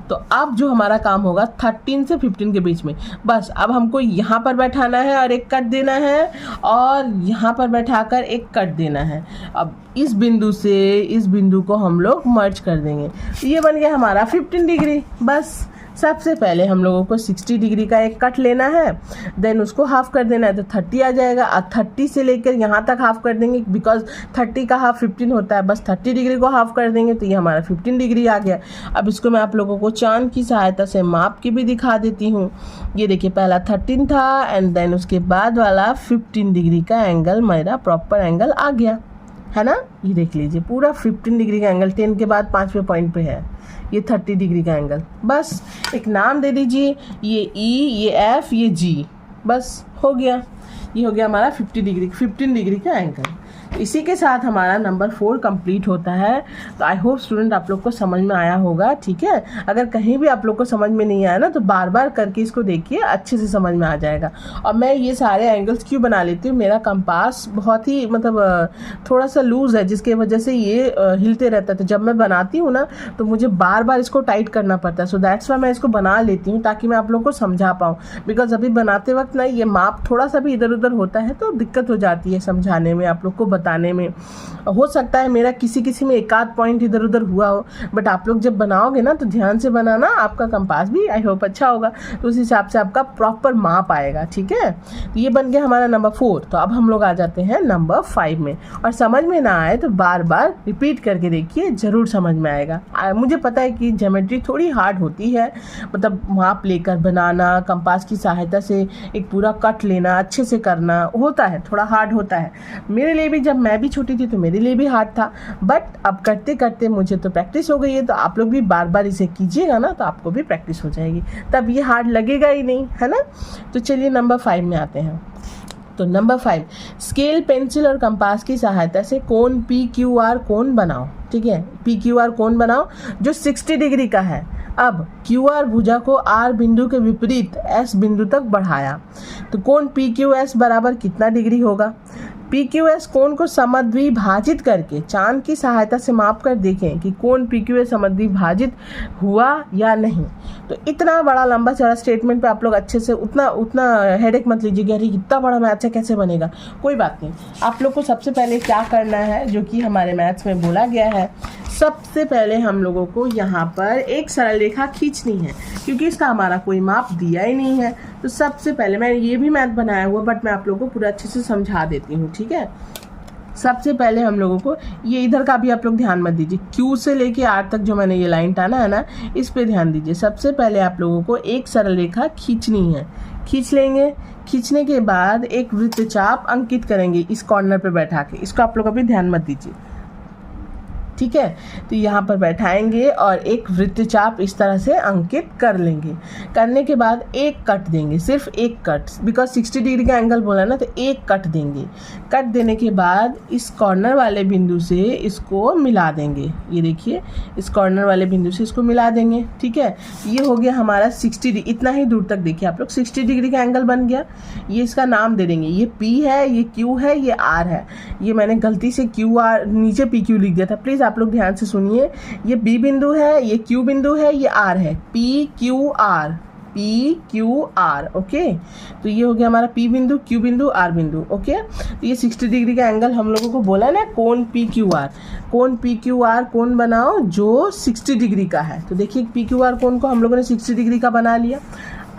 तो अब जो हमारा काम होगा 13 से 15 के बीच में, बस अब हमको यहाँ पर बैठाना है और एक कट देना है, और यहाँ पर बैठाकर एक कट देना है। अब इस बिंदु से इस बिंदु को हम लोग मर्ज कर देंगे। ये बन गया हमारा 15 डिग्री। बस सबसे पहले हम लोगों को 60 डिग्री का एक कट लेना है, देन उसको हाफ कर देना है तो 30 आ जाएगा। अब 30 से लेकर यहाँ तक हाफ कर देंगे, बिकॉज 30 का हाफ 15 होता है। बस 30 डिग्री को हाफ कर देंगे तो ये हमारा 15 डिग्री आ गया। अब इसको मैं आप लोगों को चांद की सहायता से माप के भी दिखा देती हूँ। ये देखिए, पहला 13 था एंड देन उसके बाद वाला 15 डिग्री का एंगल मेरा प्रॉपर एंगल आ गया है ना। ये देख लीजिए, पूरा 15 डिग्री का एंगल 10 के बाद 5वें पॉइंट पे है। ये 30 डिग्री का एंगल। बस एक नाम दे दीजिए, ये ई, ये एफ, ये जी। बस हो गया। ये हो गया हमारा 15 डिग्री का एंगल। इसी के साथ हमारा नंबर 4 कंप्लीट होता है। तो आई होप स्टूडेंट आप लोग को समझ में आया होगा। ठीक है, अगर कहीं भी आप लोग को समझ में नहीं आया ना तो बार बार करके इसको देखिए, अच्छे से समझ में आ जाएगा। और मैं ये सारे एंगल्स क्यों बना लेती हूँ, मेरा कंपास बहुत ही मतलब थोड़ा सा लूज़ है, जिसके वजह से ये हिलते रहता है। तो जब मैं बनाती हूँ ना तो मुझे बार बार इसको टाइट करना पड़ता है। सो दैट्स वाई मैं इसको बना लेती हूँ, ताकि मैं आप लोग को समझा पाऊँ। बिकॉज अभी बनाते वक्त ना ये माप थोड़ा सा भी इधर उधर होता है तो दिक्कत हो जाती है समझाने में, आप लोग को बताने में। हो सकता है मेरा किसी में एक आध पॉइंट इधर उधर हुआ हो, बट आप लोग जब बनाओगे ना तो ध्यान से बनाना, आपका कंपास भी आई होप अच्छा होगा, तो उस हिसाब से आपका प्रॉपर माप आएगा। ठीक है, तो ये बन गया हमारा नंबर 4। तो अब हम लोग आ जाते हैं नंबर 5 में, और समझ में ना आए तो बार बार रिपीट करके देखिए, ज़रूर समझ में आएगा। मुझे पता है कि ज्योमेट्री थोड़ी हार्ड होती है, मतलब माप लेकर बनाना, कंपास की सहायता से एक पूरा कट लेना, अच्छे से करना होता है, थोड़ा हार्ड होता है। मेरे लिए भी, जब मैं भी छोटी थी तो मेरे लिए भी हार्ड था, बट अब करते करते मुझे तो प्रैक्टिस हो गई है। तो आप लोग भी बार बार इसे कीजिएगा ना तो आपको भी प्रैक्टिस हो जाएगी, तब ये हार्ड लगेगा ही नहीं, है ना। तो चलिए नंबर 5 में आते हैं। तो नंबर 5, स्केल, पेंसिल और कंपास की सहायता से कोण PQR कोण बनाओ। ठीक है, PQR कोण बनाओ जो 60 डिग्री का है। अब QR भुजा को R बिंदु के विपरीत S बिंदु तक बढ़ाया, तो कोण PQS बराबर कितना डिग्री होगा। PQS कोण को समद्विभाजित करके चांद की सहायता से माप कर देखें कि कोण PQS समद्विभाजित हुआ या नहीं। तो इतना बड़ा लंबा चौड़ा स्टेटमेंट पे आप लोग अच्छे से उतना हेडेक मत लीजिए कि अरे इतना बड़ा मैथ से कैसे बनेगा। कोई बात नहीं, आप लोग को सबसे पहले क्या करना है, जो कि हमारे मैथ्स में बोला गया है, सबसे पहले हम लोगों को यहाँ पर एक सरल रेखा खींचनी है, क्योंकि इसका हमारा कोई माप दिया ही नहीं है। तो सबसे पहले, मैं ये भी मैथ बनाया हुआ, बट मैं आप लोगों को पूरा अच्छे से समझा देती हूँ। ठीक है, सबसे पहले हम लोगों को ये इधर का भी आप लोग ध्यान मत दीजिए, Q से लेके R तक जो मैंने ये लाइन टाना है ना, इस पे ध्यान दीजिए। सबसे पहले आप लोगों को एक सरल रेखा खींचनी है, खींच लेंगे। खींचने के बाद एक वृत्तचाप अंकित करेंगे इस कॉर्नर पे बैठा के, इसको आप लोग अभी ध्यान मत दीजिए। ठीक है, तो यहाँ पर बैठाएंगे और एक वृत्तचाप इस तरह से अंकित कर लेंगे। करने के बाद एक कट देंगे, सिर्फ एक कट, बिकॉज 60 डिग्री का एंगल बोला ना, तो एक कट देंगे। कट देने के बाद इस कॉर्नर वाले बिंदु से इसको मिला देंगे। ये देखिए, इस कॉर्नर वाले बिंदु से इसको मिला देंगे। ठीक है, ये हो गया हमारा 60 डिग्री, इतना ही दूर तक देखिए आप लोग 60 डिग्री का एंगल बन गया। ये इसका नाम दे देंगे, ये P है, ये Q है, ये R है। ये मैंने गलती से QR नीचे PQ लिख दिया था, प्लीज़ आप लोग ध्यान से सुनिए। ये B बिंदु है, ये Q बिंदु है, ये R है, PQR, PQR। ओके, तो ये हो गया हमारा P बिंदु, Q बिंदु, R बिंदु। ओके, तो ये 60 डिग्री का एंगल हम लोगों को बोला ना, कोण PQR। कोण PQR कोण बनाओ जो 60 डिग्री का है। तो देखिए PQR कोण को हम लोगों ने 60 डिग्री का बना लिया।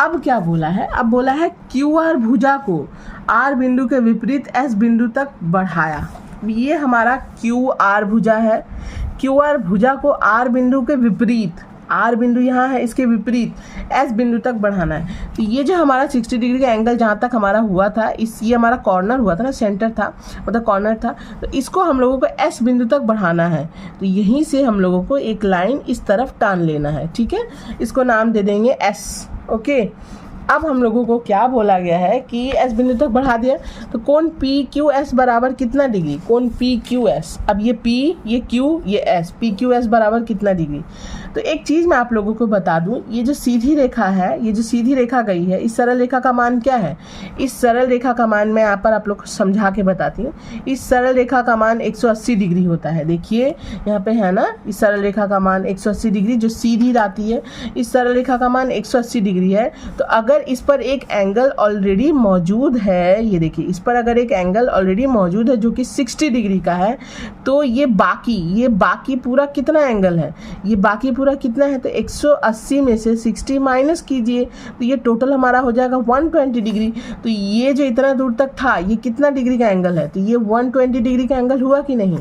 अब क्या बोला है, अब बोला है QR भुजा को R बिंदु के विपरीत S बिंदु तक बढ़ाया। ये हमारा QR भुजा है, QR भुजा को R बिंदु के विपरीत, R बिंदु यहाँ है, इसके विपरीत S बिंदु तक बढ़ाना है। तो ये जो हमारा 60 डिग्री का एंगल जहाँ तक हमारा हुआ था, ये हमारा कॉर्नर हुआ था ना, सेंटर था, मतलब कॉर्नर था, तो इसको हम लोगों को S बिंदु तक बढ़ाना है। तो यहीं से हम लोगों को एक लाइन इस तरफ टान लेना है। ठीक है, इसको नाम दे देंगे S। ओके, अब हम लोगों को क्या बोला गया है कि S बिंदु तक बढ़ा दिया, तो कोण PQS बराबर कितना डिग्री, कोण PQS। अब ये P, ये Q, ये S, PQS बराबर कितना डिग्री। तो एक चीज़ मैं आप लोगों को बता दूं, ये जो सीधी रेखा है, ये जो सीधी रेखा गई है, इस सरल रेखा का मान क्या है। इस सरल रेखा का मान मैं यहाँ पर आप लोग को समझा के बताती हूँ। इस सरल रेखा का मान 180 डिग्री होता है। देखिए यहाँ पे है ना, इस सरल रेखा का मान 180 डिग्री जो सीधी आती है, इस सरल रेखा का मान 180 डिग्री है। तो अगर इस पर एक एंगल ऑलरेडी मौजूद है, ये देखिए, इस पर अगर एक एंगल ऑलरेडी मौजूद है जो कि 60 डिग्री का है, तो ये बाकी पूरा कितना एंगल है, ये बाकी पूरा कितना है, तो 180 में से 60 माइनस कीजिए, तो ये टोटल हमारा हो जाएगा 120 डिग्री। तो ये जो इतना दूर तक था, ये कितना डिग्री का एंगल है, तो ये 120 डिग्री का एंगल हुआ कि नहीं।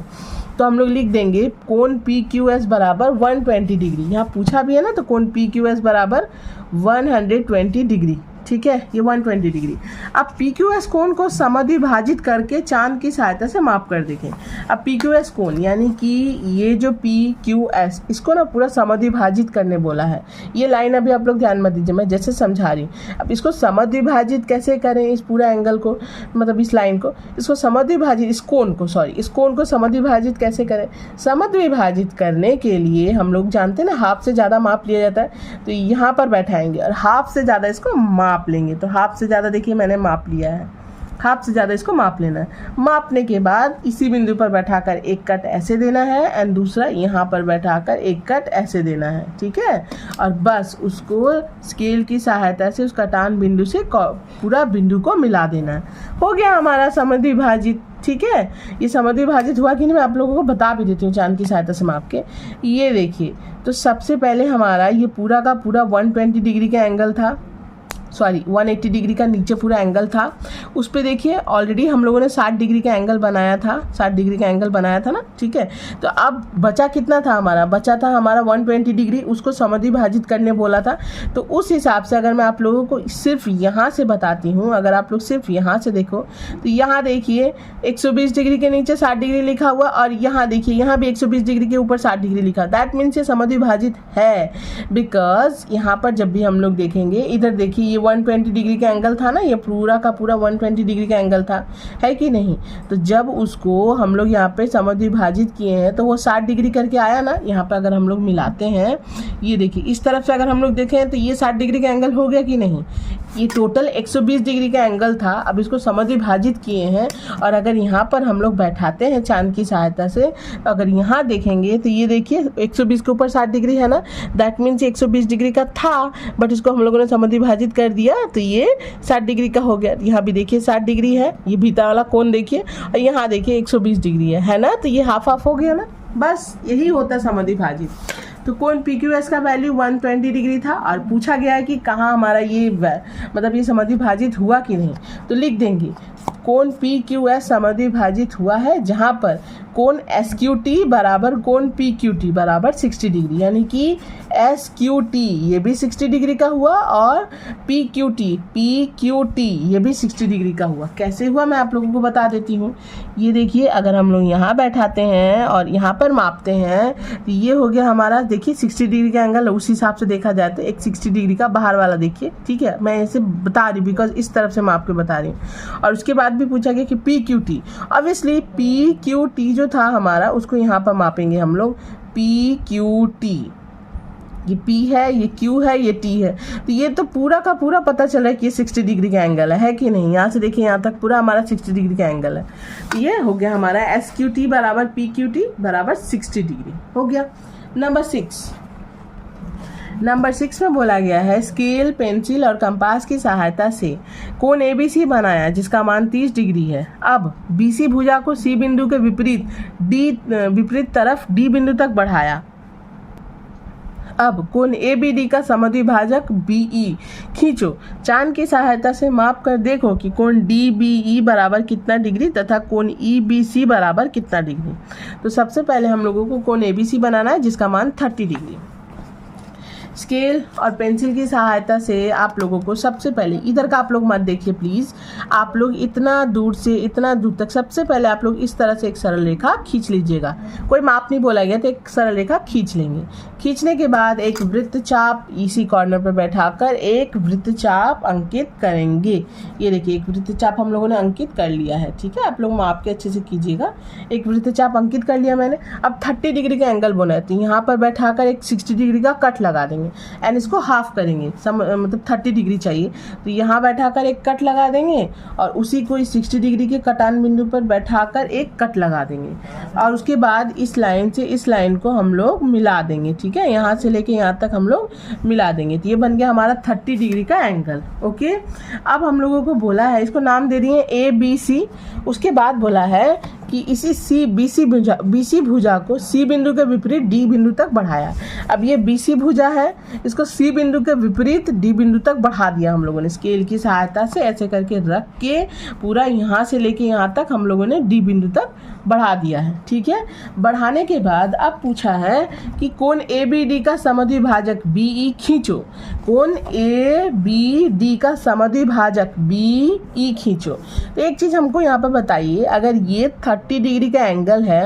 तो हम लोग लिख देंगे कोण PQS बराबर 120 डिग्री। यहाँ पूछा भी है ना, तो कोण PQS बराबर 120 डिग्री। ठीक है, ये 120 डिग्री। अब PQS कोण को समद्विभाजित करके चांद की सहायता से माप कर देखें। अब PQS कोण यानी कि ये जो PQS, इसको ना पूरा समद्विभाजित करने बोला है। ये लाइन अभी आप लोग ध्यान मत दीजिए, मैं जैसे समझा रही हूँ। अब इसको समद्विभाजित कैसे करें, इस पूरा एंगल को, मतलब इस लाइन को, इसको समद्विभाजित, इस कोण को समद्विभाजित कैसे करें। समद्विभाजित करने के लिए हम लोग जानते हैं ना, हाफ से ज़्यादा माप लिया जाता है। तो यहाँ पर बैठाएंगे और हाफ से ज़्यादा इसको माप लेंगे। तो हाफ से ज़्यादा देखिए मैंने माप लिया है, हाफ से ज़्यादा इसको माप लेना है। मापने के बाद इसी बिंदु पर बैठाकर एक कट ऐसे देना है एंड दूसरा यहाँ पर बैठाकर एक कट ऐसे देना है, ठीक है। और बस उसको स्केल की सहायता से उस कटान बिंदु से पूरा बिंदु को मिला देना है। हो गया हमारा समद्विभाजित, ठीक है। ये समद्विभाजित हुआ कि नहीं मैं आप लोगों को बता भी देती हूँ चांद की सहायता से माप के। ये देखिए, तो सबसे पहले हमारा ये पूरा का पूरा 120 डिग्री का एंगल था, सॉरी 180 डिग्री का नीचे पूरा एंगल था। उस पे देखिए ऑलरेडी हम लोगों ने 60 डिग्री का एंगल बनाया था, 60 डिग्री का एंगल बनाया था ना, ठीक है। तो अब बचा कितना था हमारा, बचा था हमारा 120 डिग्री, उसको समद्विभाजित करने बोला था। तो उस हिसाब से अगर मैं आप लोगों को सिर्फ यहाँ से बताती हूँ, अगर आप लोग सिर्फ यहाँ से देखो तो यहाँ देखिए 120 डिग्री के नीचे 60 डिग्री लिखा हुआ और यहाँ देखिए यहाँ भी 120 डिग्री के ऊपर 60 डिग्री लिखा। दैट मीन्स ये समद्विभाजित है, बिकॉज यहाँ पर जब भी हम लोग देखेंगे, इधर देखिए ये 120 डिग्री का एंगल था ना, ये पूरा का पूरा 120 डिग्री का एंगल था, है कि नहीं। तो जब उसको हम लोग यहाँ पे समद्विभाजित किए हैं तो वो 60 डिग्री करके आया ना। यहाँ पे अगर हम लोग मिलाते हैं, ये देखिए इस तरफ से अगर हम लोग देखें तो ये 60 डिग्री का एंगल हो गया कि नहीं। ये टोटल 120 डिग्री का एंगल था, अब इसको समद्विभाजित किए हैं। और अगर यहाँ पर हम लोग बैठाते हैं चांद की सहायता से, अगर यहाँ देखेंगे तो ये देखिए 120 के ऊपर 60 डिग्री है ना, दैट मीन्स 120 डिग्री का था, बट इसको हम लोगों ने समद्विभाजित कर दिया तो ये 60 डिग्री का हो गया। यहाँ भी देखिए 60 डिग्री है, ये भीतर वाला कोण देखिए, और यहाँ देखिए 120 डिग्री है ना, तो ये हाफ हाफ हो गया ना। बस यही होता है समद्विभाजित। तो कोण PQS का वैल्यू 120 डिग्री था और पूछा गया है कि कहाँ हमारा ये मतलब ये समद्विभाजित हुआ कि नहीं। तो लिख देंगे कोण PQS समद्विभाजित हुआ है जहाँ पर कोण SQT बराबर कोण PQT बराबर 60 डिग्री, यानी कि SQT ये भी 60 डिग्री का हुआ और PQT ये भी 60 डिग्री का हुआ। कैसे हुआ मैं आप लोगों को बता देती हूँ। ये देखिए अगर हम लोग यहाँ बैठाते हैं और यहाँ पर मापते हैं तो ये हो गया हमारा, देखिए 60 डिग्री का एंगल, उस हिसाब से देखा जाए तो एक 60 डिग्री का बाहर वाला देखिए, ठीक है। मैं ऐसे बता रही बिकॉज इस तरफ से माप के बता रही हूँ। और उसके बाद भी पूछा गया कि PQT, ऑब्वियसली PQT जो था हमारा उसको यहाँ पर मापेंगे हम लोग PQT। ये P है, ये Q है, ये T है। तो ये तो पूरा का पूरा पता चला कि ये 60 डिग्री का एंगल है कि नहीं। यहाँ से देखिए यहाँ तक पूरा हमारा 60 डिग्री का एंगल है। तो ये हो गया हमारा SQT बराबर PQT बराबर 60 डिग्री हो गया। नंबर 6 में बोला गया है स्केल, पेंसिल और कंपास की सहायता से कोण ABC बनाया जिसका मान 30 डिग्री है। अब BC भुजा को C बिंदु के विपरीत तरफ D बिंदु तक बढ़ाया। अब कोण ABD का समद्विभाजक BE खींचो। चांद की सहायता से माप कर देखो कि कोण DBE बराबर कितना डिग्री तथा कोण EBC बराबर कितना डिग्री। तो सबसे पहले हम लोगों को कोण ABC बनाना है जिसका मान 30 डिग्री। स्केल और पेंसिल की सहायता से आप लोगों को सबसे पहले, इधर का आप लोग मत देखिए प्लीज़, आप लोग इतना दूर से इतना दूर तक सबसे पहले आप लोग इस तरह से एक सरल रेखा खींच लीजिएगा। कोई माप नहीं बोला गया तो एक सरल रेखा खींच लेंगे। खींचने के बाद एक वृत्तचाप इसी कॉर्नर पर बैठाकर एक वृत्तचाप अंकित करेंगे। ये देखिए एक वृत्तचाप हम लोगों ने अंकित कर लिया है, ठीक है। आप लोग माप के अच्छे से कीजिएगा। एक वृत्तचाप अंकित कर लिया मैंने। अब 30 डिग्री का एंगल बनाए तो यहाँ पर बैठाकर एक 60 डिग्री का कट लगा देंगे एंड इसको हाफ करेंगे, मतलब 30 डिग्री चाहिए तो यहाँ बैठाकर एक कट लगा देंगे और उसी को इस 60 डिग्री के कटान बिंदु पर बैठाकर एक कट लगा देंगे और उसके बाद इस लाइन से इस लाइन को हम लोग मिला देंगे, ठीक है। यहाँ से लेके यहाँ तक हम लोग मिला देंगे तो ये बन गया हमारा 30 डिग्री का एंगल। ओके, अब हम लोगों को बोला है, इसको नाम दे दिए ABC। उसके बाद बोला है कि इसी BC भुजा को C बिंदु के विपरीत D बिंदु तक बढ़ाया। अब ये BC भुजा है, इसको C बिंदु के विपरीत D बिंदु तक बढ़ा दिया हम लोगों ने स्केल की सहायता से। ऐसे करके रख के पूरा यहाँ से लेके यहाँ तक हम लोगों ने D बिंदु तक बढ़ा दिया है, ठीक है। बढ़ाने के बाद अब पूछा है कि कोण ABD का समद्विभाजक BE खींचो। कोण ABD का समद्विभाजक BE खींचो। तो एक चीज़ हमको यहाँ पर बताइए, अगर ये 30 डिग्री का एंगल है,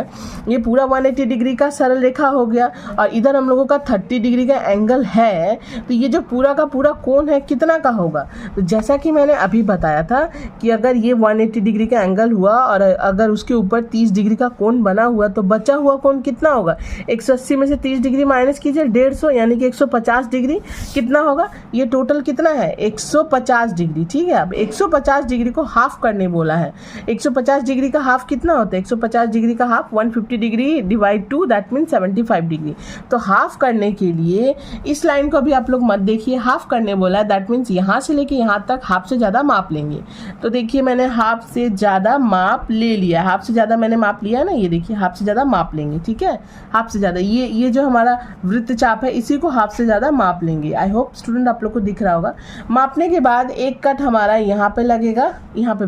ये पूरा 180 डिग्री का सरल रेखा हो गया और इधर हम लोगों का 30 डिग्री का एंगल है, तो ये जो पूरा का पूरा कोण है कितना का होगा। तो जैसा कि मैंने अभी बताया था कि अगर ये 180 डिग्री का एंगल हुआ और अगर उसके ऊपर 30 30 डिग्री का कोण बना हुआ, तो बचा हुआ कोण कितना होगा? 180 में से 30 डिग्री माइनस कीजिए 150, यानी कि 150 डिग्री कितना होगा? ये टोटल कितना है? 150 डिग्री। ठीक है, अब 150 डिग्री को हाफ करने बोला है। 150 डिग्री का हाफ कितना होता है? 150 डिग्री का half 150 degree divide 2, that mean 75 degree. तो हाफ करने के लिए इस लाइन को अभी आप लोग मत देखिए, हाफ करने बोला है, दैट मीन्स यहाँ से लेके यहाँ तक हाफ से ज़्यादा माप लेंगे। तो देखिए मैंने हाफ से ज़्यादा माप ले लिया, हाफ से ज़्यादा मैंने माप लिया ना, ये देखिए हाफ से ज़्यादा माप लेंगे। ठीक है, हाफ से ज़्यादा, ये जो हमारा वृत्तचाप है इसी को हाफ से ज़्यादा माप लेंगे। आई होप स्टूडेंट आप लोग को दिख रहा होगा। मापने के बाद एक कट हमारा यहाँ पे लगेगा, यहाँ पे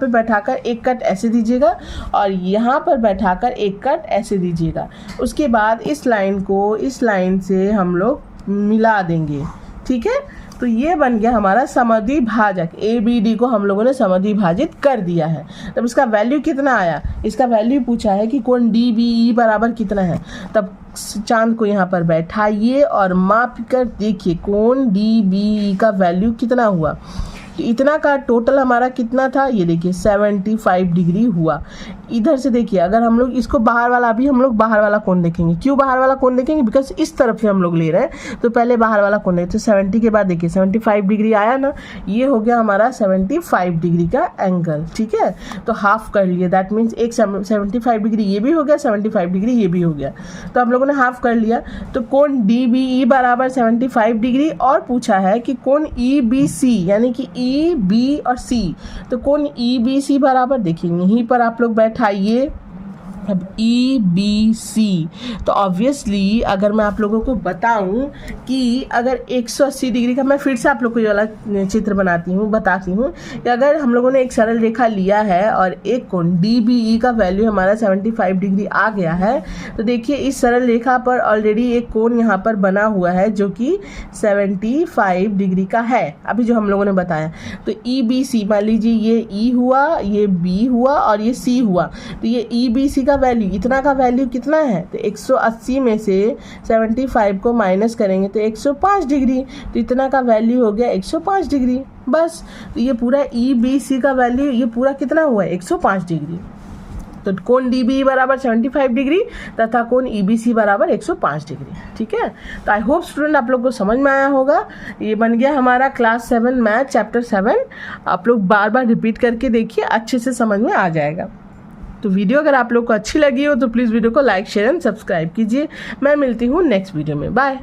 बैठाकर एक कट ऐसे दीजिएगा और यहाँ पर बैठाकर एक कट ऐसे दीजिएगा। उसके बाद इस लाइन को इस लाइन से हम लोग मिला देंगे। ठीक है, तो ये बन गया हमारा समद्विभाजक। ABD को हम लोगों ने समद्विभाजित कर दिया है। तब इसका वैल्यू कितना आया? इसका वैल्यू पूछा है कि कोण DBE बराबर कितना है। तब चांद को यहाँ पर बैठाइए और माप कर देखिए कोण DBE का वैल्यू कितना हुआ। इतना का टोटल हमारा कितना था? ये देखिए 75 डिग्री हुआ। इधर से देखिए, अगर हम लोग इसको बाहर वाला, अभी हम लोग बाहर वाला कोण देखेंगे। क्यों बाहर वाला कोण देखेंगे? बिकॉज इस तरफ से हम लोग ले रहे हैं, तो पहले बाहर वाला कोण देखें। तो 70 के बाद देखिए 75 डिग्री आया ना, ये हो गया हमारा 75 डिग्री का एंगल। ठीक है, तो हाफ कर लिए, दैट मीन्स एक 75 डिग्री ये भी हो गया, 75 डिग्री ये भी हो गया। तो हम लोगों ने हाफ कर लिया। तो कोण DBE बराबर 75 डिग्री, और पूछा है कि कोण EBC यानी कि B और C, तो कोण EBC बराबर देखिए यहीं पर आप लोग बैठाइए। अब EBC, तो ऑब्वियसली अगर मैं आप लोगों को बताऊं कि अगर 180 डिग्री का, मैं फिर से आप लोग को ये वाला चित्र बताती हूँ कि अगर हम लोगों ने एक सरल रेखा लिया है और एक कोण DBE का वैल्यू हमारा 75 डिग्री आ गया है, तो देखिए इस सरल रेखा पर ऑलरेडी एक कोण यहाँ पर बना हुआ है जो कि 75 डिग्री का है, अभी जो हम लोगों ने बताया। तो EBC, मान लीजिए ये E हुआ, ये B हुआ और ये C हुआ, तो ये EBC का वैल्यू, इतना का वैल्यू कितना है? तो 180 में से 75 को माइनस करेंगे तो 105 डिग्री, तो इतना का वैल्यू हो गया 105 डिग्री। बस, तो ये पूरा EBC का वैल्यू, ये पूरा कितना हुआ? 105 डिग्री। तो कोण DBE बराबर 75 डिग्री तथा कोण EBC बराबर 105 डिग्री। ठीक है, तो आई होप स्टूडेंट आप लोग को समझ में आया होगा। ये बन गया हमारा क्लास 7 मैथ चैप्टर 7। आप लोग बार बार रिपीट करके देखिए, अच्छे से समझ में आ जाएगा। तो वीडियो अगर आप लोग को अच्छी लगी हो तो प्लीज़ वीडियो को लाइक, शेयर एंड सब्सक्राइब कीजिए। मैं मिलती हूँ नेक्स्ट वीडियो में। बाय।